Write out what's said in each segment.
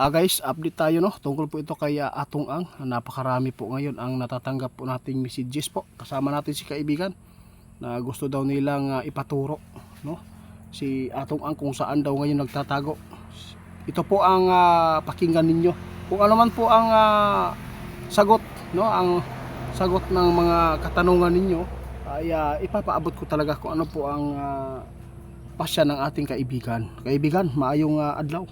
Guys, update tayo no tungkol po ito kay Atong Ang. Napakarami po ngayon ang natatanggap po nating messages po. Kasama natin si kaibigan na gusto daw nilang ipaturo no si Atong Ang kung saan daw ngayon nagtatago. Ito po ang pakinggan ninyo. Kung ano man po ang sagot no, ang sagot ng mga katanungan ninyo ay ipapaabot ko talaga kung ano po ang pasya ng ating kaibigan. Kaibigan, maayong adlaw.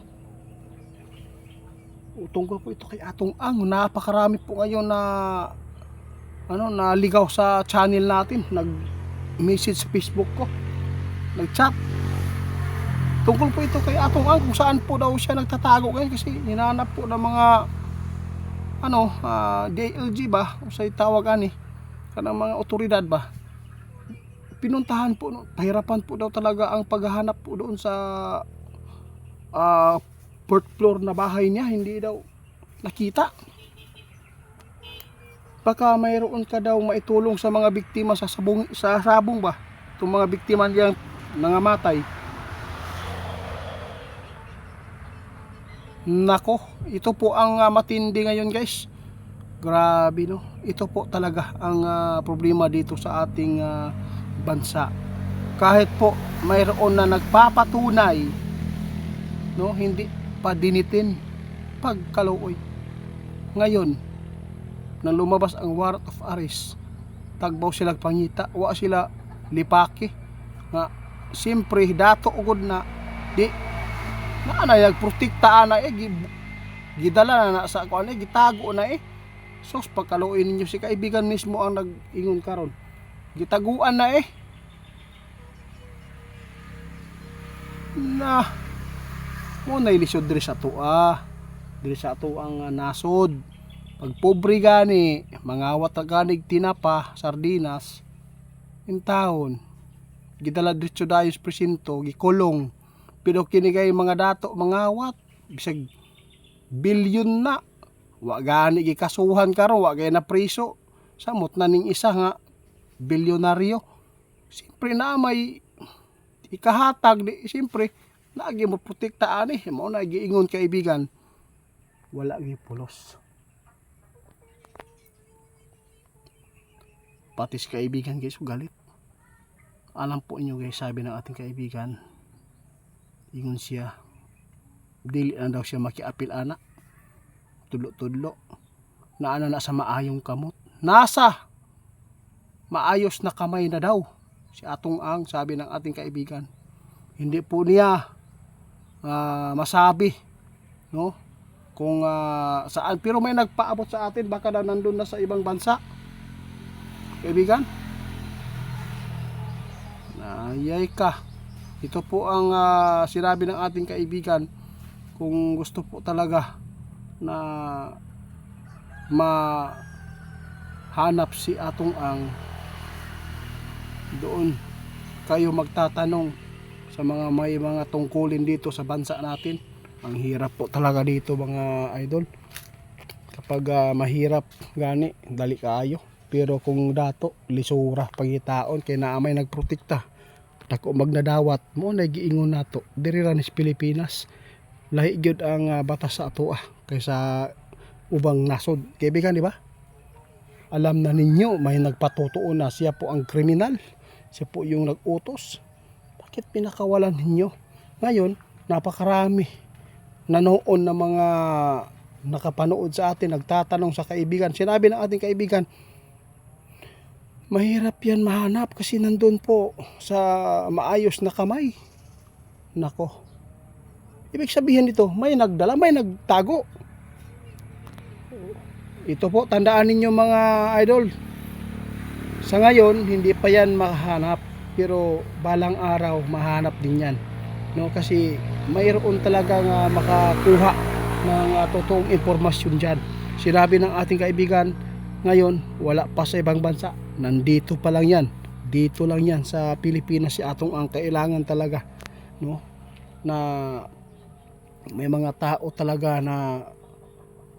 Tungkol po ito kay Atong Ang. Napakarami po ngayon na naligaw sa channel natin. Nag-message sa Facebook ko, nag-chat. Tungkol po ito kay Atong Ang kung saan po daw siya nagtatago ngayon kasi hinanap po ng mga DLG ba o sa tawagan kanang mga otoridad ba. Pinuntahan po, pahirapan po daw talaga ang paghahanap po doon sa fourth floor na bahay niya, hindi daw nakita. Baka mayroon ka daw maitulong sa mga biktima sa sabong ba, itong mga biktima niyang nangamatay. Nako, ito po ang matindi ngayon guys. Grabe no, ito po talaga ang problema dito sa ating bansa. Kahit po mayroon na nagpapatunay no, hindi pa dinitin pagkaluoy. Ngayon nang lumabas ang warrant of arrest, tagbaw sila pangita, wa sila lipaki nga siyempre dato ugod na di na nagprotekta na gidala na sa kuan gitago na sos pagkaluoy ninyo. Si kaibigan mismo ang nag-ingon karon, gitaguan na na mo na ilisod diri sa ato ang nasod. Pag pobre gani mangawat ganig tinapa sardinas in taon gidala diretso dayos presinto gikulong. Pero kini kay mga dato mangawat bisag bilyon na wa gani gikasuhan karon, wa gay na priso samot na ning isa nga bilyonaryo. Siyempre na may ikahatag di, siyempre lagi mo protektaan mo na giingon kaibigan, wala gi pulos. Pati si kaibigan guys galit. Alam po inyo guys, sabi ng ating kaibigan, ingon siya dili na daw siya makiapil ana, tudlo-tudlo na na sa maayong kamot, nasa maayos na kamay na daw si Atong Ang, sabi ng ating kaibigan. Hindi po niya masabi no kung saan, pero may nagpaabot sa atin baka daw nandun na sa ibang bansa kaibigan. Nayay ka. Ito po ang sinabi ng ating kaibigan. Kung gusto po talaga na mahanap si Atong Ang, doon kayo magtatanong sa may mga tungkulin dito sa bansa natin. Ang hirap po talaga dito mga idol. Kapag mahirap gani dali kaayo, pero kung dato lisura pagitaon kay naamay nagprotekta dako magnadawat mo na giingon nato diri ra sa Pilipinas. Lahi gyud ang batas sa ato kaysa ubang nasod kaibigan, di ba? Alam na ninyo may nagpatutuo na siya po ang kriminal, siya po yung nag-utos. Bakit pinakawalan ninyo? Ngayon napakarami nanoon na mga nakapanood sa atin, nagtatanong sa kaibigan. Sinabi ng ating kaibigan, mahirap yan mahanap kasi nandun po sa maayos na kamay. Nako, ibig sabihin nito may nagdala, may nagtago. Ito po, tandaan ninyo mga idol, sa ngayon hindi pa yan mahanap, pero balang araw mahanap din yan no, kasi mayroon talagang makakuha ng totoong impormasyon dyan. Sinabi ng ating kaibigan, ngayon wala pa sa ibang bansa, nandito pa lang yan, dito lang yan sa Pilipinas si Atong Ang. Kailangan talaga no na may mga tao talaga na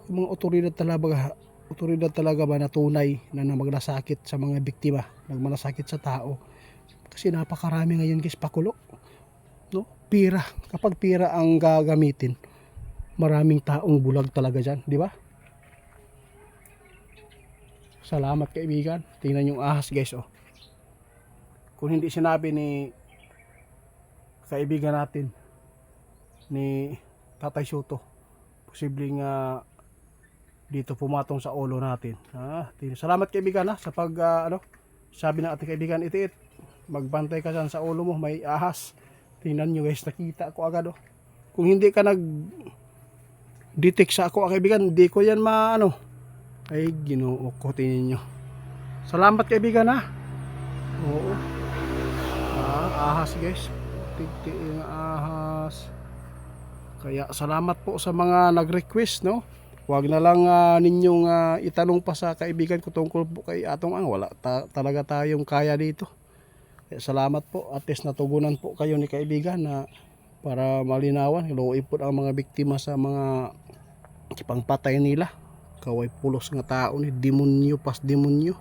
mga otoridad talaga ba na tunay na maglasakit sa mga biktima, nagmalasakit sa tao. Kasi napakarami ngayon guys pakulo no, pira. Kapag pira ang gagamitin, maraming taong bulag talaga dyan, di ba? Salamat kaibigan. Tingnan yung ahas guys, oh. Kung hindi sinabi ni kaibigan natin ni Tatay Soto, posibleng dito pumatong sa ulo natin. Salamat kaibigan sa pag sabi ng ating kaibigan Itiit, magbantay ka dyan sa ulo mo, may ahas. Tingnan nyo guys, nakita ko agad, oh. Kung hindi ka nag detect sa ako kaibigan, hindi ko yan ay ginoo ko, tingnan nyo. Salamat kaibigan oo. Ahas guys, tigti yung ahas. Kaya salamat po sa mga nag-request, no. Huwag na lang ninyong itanong pa sa kaibigan ko tungkol po kay Atong Ang. Wala talaga tayong kaya dito. Kaya salamat po, at least natugunan po kayo ni kaibigan na para malinawan, hiluin po ang mga biktima sa mga kipangpatay nila. Kaway pulos nga tao ni demonyo pas demonyo.